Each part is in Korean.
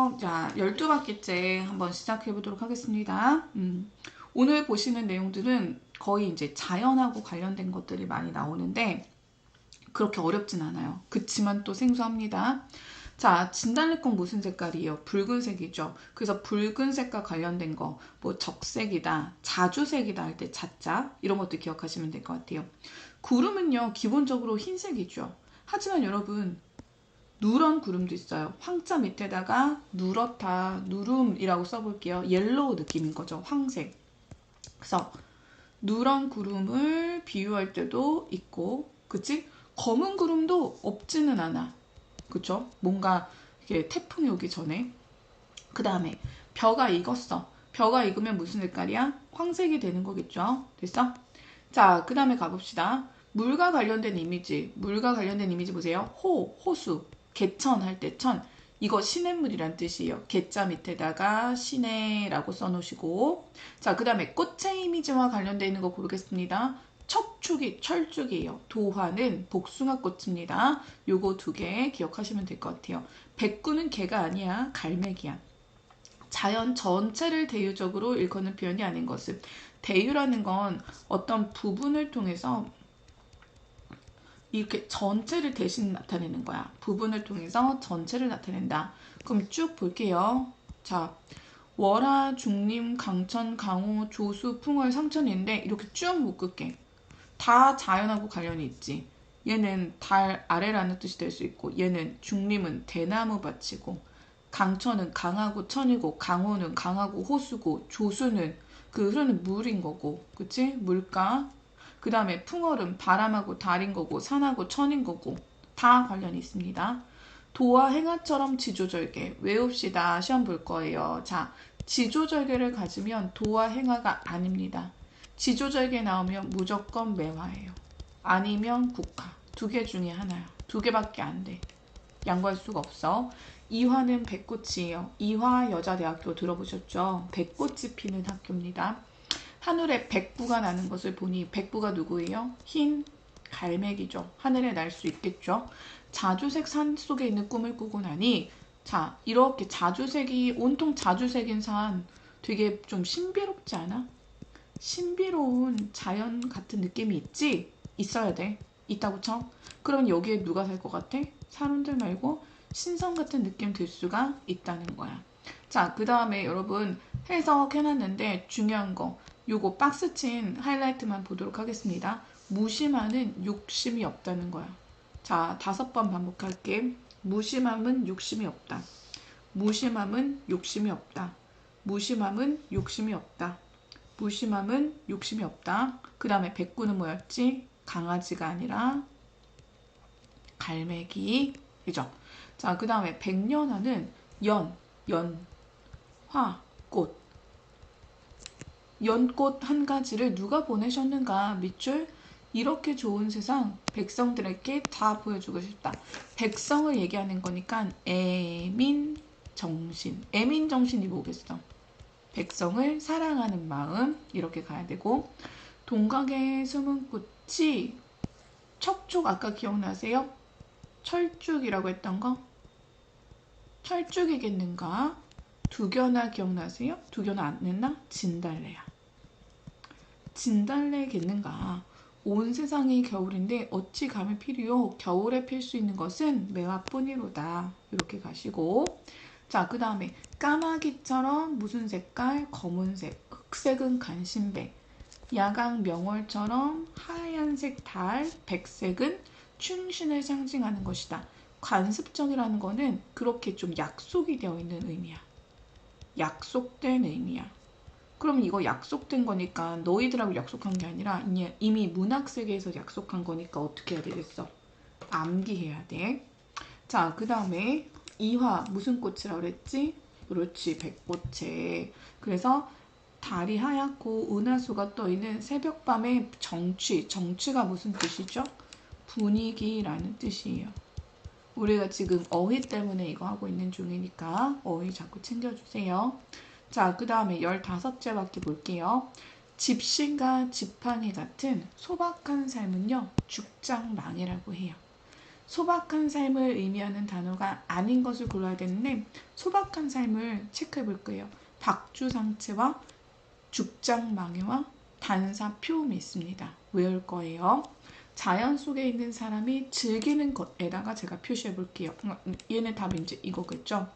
안녕하세요. 자, 12바퀴째 한번 시작해 보도록 하겠습니다. 오늘 보시는 내용들은 거의 이제 자연하고 관련된 것들이 많이 나오는데 그렇게 어렵진 않아요. 그치만 또 생소합니다. 자, 진달래꽃 무슨 색깔이에요? 붉은색이죠. 그래서 붉은색과 관련된 거, 뭐 적색이다, 자주색이다 할 때 자자 이런 것도 기억하시면 될 것 같아요. 구름은요, 기본적으로 흰색이죠. 하지만 여러분, 누런 구름도 있어요. 황자 밑에다가 누렇다, 누름이라고 써볼게요. 옐로우 느낌인 거죠. 황색. 그래서 누런 구름을 비유할 때도 있고, 그치? 검은 구름도 없지는 않아. 그쵸? 뭔가 이게 태풍이 오기 전에. 그 다음에 벼가 익었어. 벼가 익으면 무슨 색깔이야? 황색이 되는 거겠죠? 됐어? 자, 그 다음에 가봅시다. 물과 관련된 이미지. 물과 관련된 이미지 보세요. 호수. 개천 할 때 천. 이거 시냇물이란 뜻이에요. 개자 밑에다가 시내라고 써놓으시고. 자, 그 다음에 꽃의 이미지와 관련되어 있는 거 고르겠습니다. 척축이 철쭉이에요. 도화는 복숭아꽃입니다. 요거 두 개 기억하시면 될 것 같아요. 백구는 개가 아니야. 갈매기야. 자연 전체를 대유적으로 일컫는 표현이 아닌 것을. 대유라는 건 어떤 부분을 통해서 이렇게 전체를 대신 나타내는 거야. 부분을 통해서 전체를 나타낸다. 그럼 쭉 볼게요. 자, 월화, 중림, 강천, 강호, 조수, 풍월, 상천인데 이렇게 쭉 묶을게. 다 자연하고 관련이 있지. 얘는 달 아래라는 뜻이 될 수 있고, 얘는 중림은 대나무 밭이고, 강천은 강하고 천이고, 강호는 강하고 호수고, 조수는 그 흐르는 물인 거고, 그치? 물가. 그 다음에 풍월은 바람하고 달인 거고, 산하고 천인 거고, 다 관련이 있습니다. 도와 행하처럼 지조절개. 외웁시다. 시험 볼 거예요. 자, 지조절개를 가지면 도와 행하가 아닙니다. 지조절개 나오면 무조건 매화예요. 아니면 국화. 두 개 중에 하나야. 두 개밖에 안 돼. 양보할 수가 없어. 이화는 백꽃이에요. 이화 여자대학교 들어보셨죠? 백꽃이 피는 학교입니다. 하늘에 백부가 나는 것을 보니 백부가 누구예요? 흰 갈매기죠. 하늘에 날 수 있겠죠. 자주색 산 속에 있는 꿈을 꾸고 나니 자, 이렇게 자주색이 온통 자주색인 산 되게 좀 신비롭지 않아? 신비로운 자연 같은 느낌이 있지? 있어야 돼. 있다고 쳐. 그럼 여기에 누가 살 것 같아? 사람들 말고 신선 같은 느낌 들 수가 있다는 거야. 자, 그 다음에 여러분 해석해놨는데 중요한 거 요거 박스 친 하이라이트만 보도록 하겠습니다. 무심함은 욕심이 없다는 거야. 자, 5번 반복할게. 무심함은 욕심이 없다. 무심함은 욕심이 없다. 무심함은 욕심이 없다. 무심함은 욕심이 없다. 그 다음에 백구는 뭐였지? 강아지가 아니라 갈매기. 그죠? 자, 그 다음에 백년화는 화, 꽃. 연꽃 한 가지를 누가 보내셨는가? 밑줄. 이렇게 좋은 세상 백성들에게 다 보여주고 싶다. 백성을 얘기하는 거니까 애민정신. 애민정신이 뭐겠어? 백성을 사랑하는 마음 이렇게 가야 되고 동각의 숨은 꽃이 척촉 아까 기억나세요? 철쭉이라고 했던 거? 철쭉이겠는가? 두견화 기억나세요? 두견화 안 냈나? 진달래야. 진달래겠는가? 온 세상이 겨울인데 어찌 감히 피리요? 겨울에 필 수 있는 것은 매화뿐이로다. 이렇게 가시고 자, 그 다음에 까마귀처럼 무슨 색깔? 검은색. 흑색은 간신배. 야광 명월처럼 하얀색 달. 백색은 충신을 상징하는 것이다. 관습적이라는 거는 그렇게 좀 약속이 되어 있는 의미야. 약속된 의미야. 그럼 이거 약속된 거니까 너희들하고 약속한 게 아니라 이미 문학세계에서 약속한 거니까 어떻게 해야 되겠어? 암기해야 돼. 자, 그 다음에 이화 무슨 꽃이라고 그랬지? 그렇지, 백꽃에. 그래서 달이 하얗고 은하수가 떠있는 새벽밤의 정취가 무슨 뜻이죠? 분위기라는 뜻이에요. 우리가 지금 어휘 때문에 이거 하고 있는 중이니까 어휘 자꾸 챙겨주세요. 자, 그 다음에 15째 바퀴 볼게요. 집신과 지팡이 같은 소박한 삶은요, 죽장망이라고 해요. 소박한 삶을 의미하는 단어가 아닌 것을 골라야 되는데 소박한 삶을 체크해 볼 거예요. 박주상체와 죽장망해와 단사표음이 있습니다. 외울 거예요. 자연 속에 있는 사람이 즐기는 것에다가 제가 표시해 볼게요. 얘는 답이 이제 이거겠죠.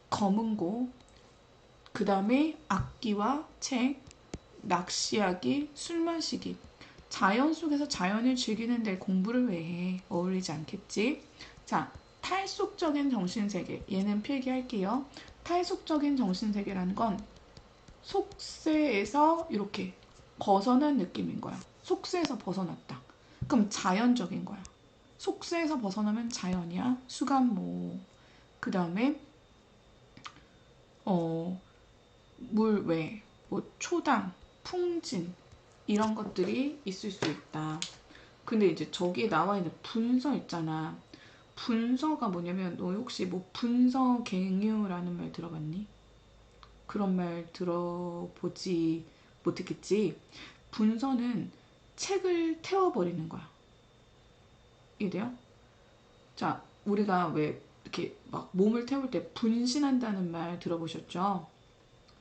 검은고, 그 다음에 악기와 책, 낚시하기, 술 마시기. 자연 속에서 자연을 즐기는데 공부를 왜 해? 어울리지 않겠지? 자, 탈속적인 정신세계. 얘는 필기할게요. 탈속적인 정신세계라는 건 속세에서 이렇게 벗어난 느낌인 거야. 속세에서 벗어났다. 그럼 자연적인 거야. 속세에서 벗어나면 자연이야. 수간모. 그 다음에 물외, 뭐 초당, 풍진 이런 것들이 있을 수 있다. 근데 이제 저기에 나와 있는 분서 있잖아. 분서가 뭐냐면 너 혹시 뭐 분서갱유라는 말 들어봤니? 그런 말 들어보지 못했겠지. 분서는 책을 태워버리는 거야. 이래요? 자, 우리가 왜 이렇게 막 몸을 태울 때 분신한다는 말 들어보셨죠?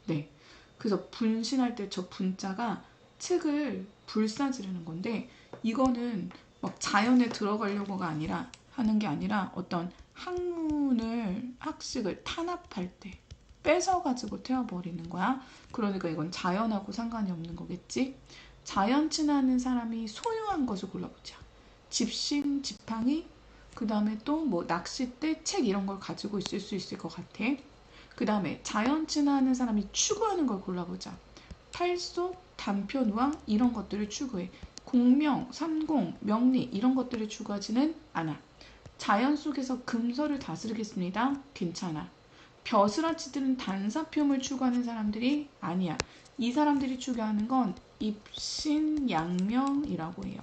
네. 그래서 분신할 때 저 분자가 책을 불사지르는 건데 이거는 막 자연에 들어가려고가 아니라 하는 게 아니라 어떤 학문을 학식을 탄압할 때 뺏어가지고 태워버리는 거야. 그러니까 이건 자연하고 상관이 없는 거겠지. 자연 친화하는 사람이 소유한 것을 골라보자. 집신, 지팡이, 그 다음에 또 뭐 낚싯대, 책 이런 걸 가지고 있을 수 있을 것 같아. 그 다음에 자연 친화하는 사람이 추구하는 걸 골라보자. 탈속, 단편우화 이런 것들을 추구해. 공명, 삼공, 명리 이런 것들을 추구하지는 않아. 자연 속에서 금서를 다스리겠습니다. 괜찮아. 벼슬아치들은 단사표음을 추구하는 사람들이 아니야. 이 사람들이 추구하는 건 입신양명이라고 해요.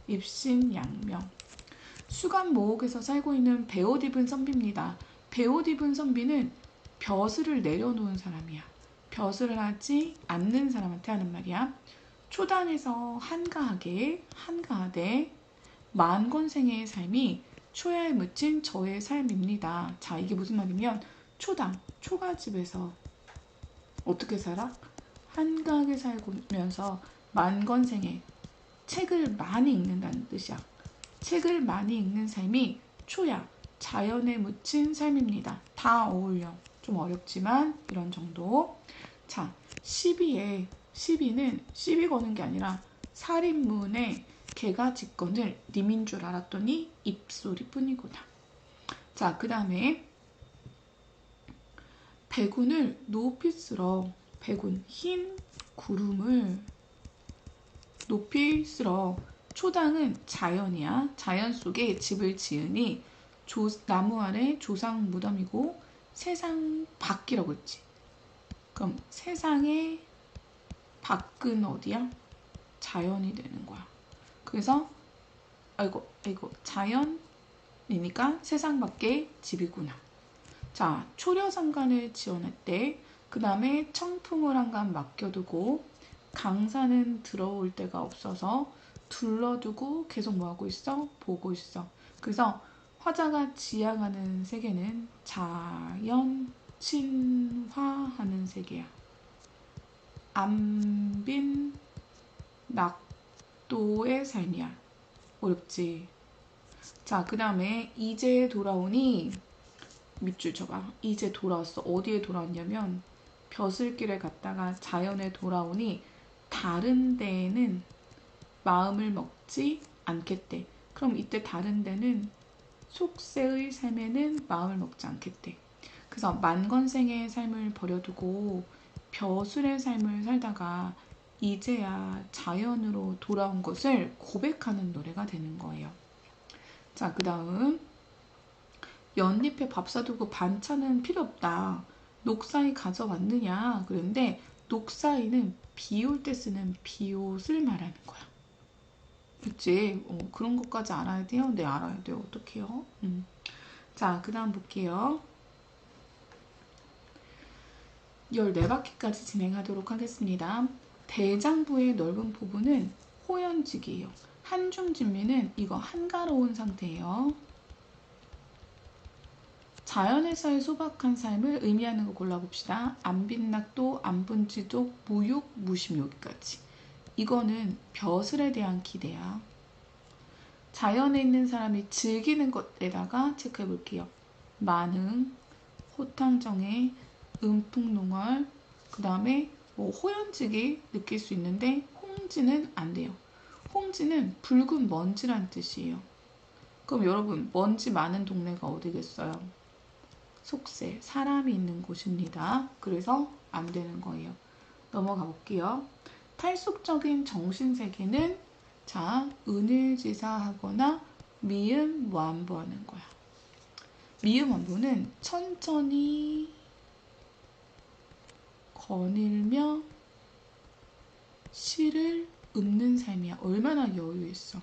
입신양명. 수간모옥에서 살고 있는 베옷 입은 선비입니다. 베옷 입은 선비는 벼슬을 내려놓은 사람이야. 벼슬을 하지 않는 사람한테 하는 말이야. 초단에서 한가하되 만권생의 삶이 초야에 묻힌 저의 삶입니다. 자, 이게 무슨 말이면 초당, 초가집에서 어떻게 살아? 한가하게 살면서 만권생의 책을 많이 읽는다는 뜻이야. 책을 많이 읽는 삶이 초야, 자연에 묻힌 삶입니다. 다 어울려. 좀 어렵지만 이런 정도. 자, 시비는 시비 거는 게 아니라 살인문에 개가 직건을 님인 줄 알았더니 입소리뿐이구나. 자, 그 다음에 배군을 높이 쓸어. 배군, 흰 구름을 높이 쓸어. 초당은 자연이야. 자연 속에 집을 지으니 나무 아래 조상 무덤이고 세상 밖이라고 했지. 그럼 세상의 밖은 어디야? 자연이 되는 거야. 그래서 아이고 자연이니까 세상 밖의 집이구나. 자, 초려상간을 지어냈대. 그 다음에 청풍을 한간 맡겨두고 강산은 들어올 데가 없어서 둘러두고 계속 뭐하고 있어? 보고 있어. 그래서 화자가 지향하는 세계는 자연 친화하는 세계야. 안빈 낙도의 삶이야. 어렵지? 자, 그 다음에 이제 돌아오니 밑줄 쳐봐. 이제 돌아왔어. 어디에 돌아왔냐면 벼슬길에 갔다가 자연에 돌아오니 다른 데에는 마음을 먹지 않겠대. 그럼 이때 다른 데는 속세의 삶에는 마음을 먹지 않겠대. 그래서 만건생의 삶을 버려두고 벼슬의 삶을 살다가 이제야 자연으로 돌아온 것을 고백하는 노래가 되는 거예요. 자, 그 다음 연잎에 밥 사두고 반찬은 필요 없다. 녹사이 가져왔느냐? 그런데 녹사이는 비 올 때 쓰는 비옷을 말하는 거야. 그치? 그런 것까지 알아야 돼요? 네, 알아야 돼요. 어떡해요? 자, 그 다음 볼게요. 14바퀴까지 진행하도록 하겠습니다. 대장부의 넓은 포부는 호연직이에요. 한중진미는 이거 한가로운 상태예요. 자연에서의 소박한 삶을 의미하는 거 골라봅시다. 안빈낙도, 안분지독, 무욕, 무심 여기까지. 이거는 벼슬에 대한 기대야. 자연에 있는 사람이 즐기는 것에다가 체크해 볼게요. 만흥, 호탕정해, 음풍농월, 그 다음에 뭐 호연지기 느낄 수 있는데 홍지는 안 돼요. 홍지는 붉은 먼지란 뜻이에요. 그럼 여러분 먼지 많은 동네가 어디겠어요? 속세, 사람이 있는 곳입니다. 그래서 안 되는 거예요. 넘어가 볼게요. 탈속적인 정신세계는 자, 은일지사하거나 미음 완보하는 거야. 미음 완보는 천천히 거닐며 시를 읊는 삶이야. 얼마나 여유 있어.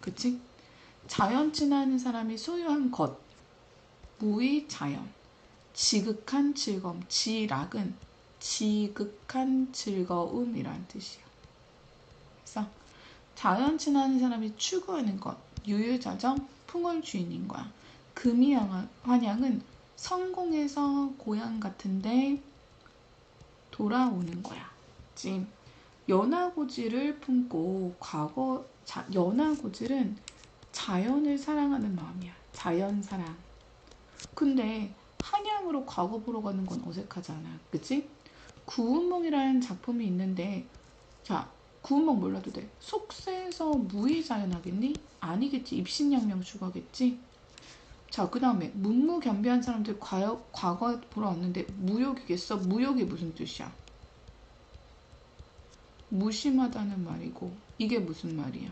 그치? 자연 친화하는 사람이 소유한 것, 무의 자연, 지극한 즐거움, 지락은 지극한 즐거움이란 뜻이야. 그래서 자연 친화하는 사람이 추구하는 것, 유유자적, 풍월주의인 거야. 금이환양은 성공해서 고향 같은데 돌아오는 거야. 지금 연하고지를 품고 연하고질은 자연을 사랑하는 마음이야. 자연사랑. 근데 한양으로 과거 보러 가는 건 어색하잖아. 그치? 구운몽이라는 작품이 있는데 자, 구운몽 몰라도 돼. 속세에서 무의자연하겠니? 아니겠지. 입신양명 추가겠지. 자, 그 다음에 문무견비한 사람들 과거 보러 왔는데 무욕이겠어? 무욕이 무슨 뜻이야? 무심하다는 말이고 이게 무슨 말이야?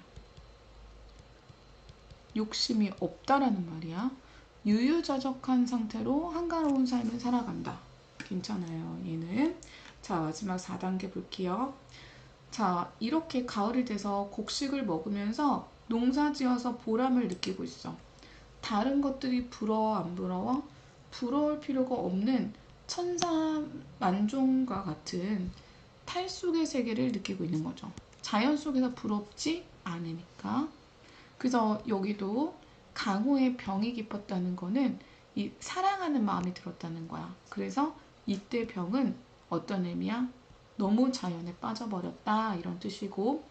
욕심이 없다라는 말이야. 유유자적한 상태로 한가로운 삶을 살아간다. 괜찮아요. 얘는. 자, 마지막 4단계 볼게요. 자, 이렇게 가을이 돼서 곡식을 먹으면서 농사 지어서 보람을 느끼고 있어. 다른 것들이 부러워 안 부러워? 부러울 필요가 없는 천사만종과 같은 탈속의 세계를 느끼고 있는 거죠. 자연 속에서 부럽지 않으니까. 그래서 여기도 강호의 병이 깊었다는 거는 이 사랑하는 마음이 들었다는 거야. 그래서 이때 병은 어떤 의미야? 너무 자연에 빠져버렸다 이런 뜻이고,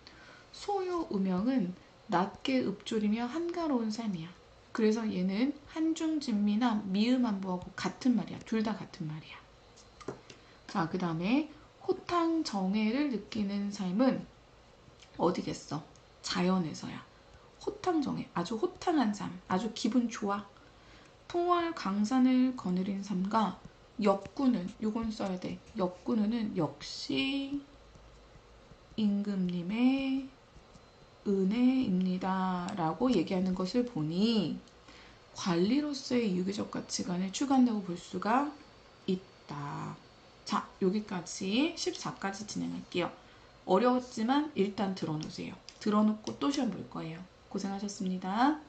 소유 음영은 낮게 읊조리며 한가로운 삶이야. 그래서 얘는 한중진미나 미음안보하고 같은 말이야. 둘 다 같은 말이야. 자, 그 다음에 호탕정해를 느끼는 삶은 어디겠어? 자연에서야. 호탕정해, 아주 호탕한 삶, 아주 기분 좋아. 풍월 강산을 거느린 삶과 역군은, 요건 써야 돼. 역군은 역시 임금님의 은혜입니다 라고 얘기하는 것을 보니 관리로서의 유기적 가치관을 추구한다고 볼 수가 있다. 자, 여기까지 14까지 진행할게요. 어려웠지만 일단 들어놓으세요. 들어놓고 또 시험 볼 거예요. 고생하셨습니다.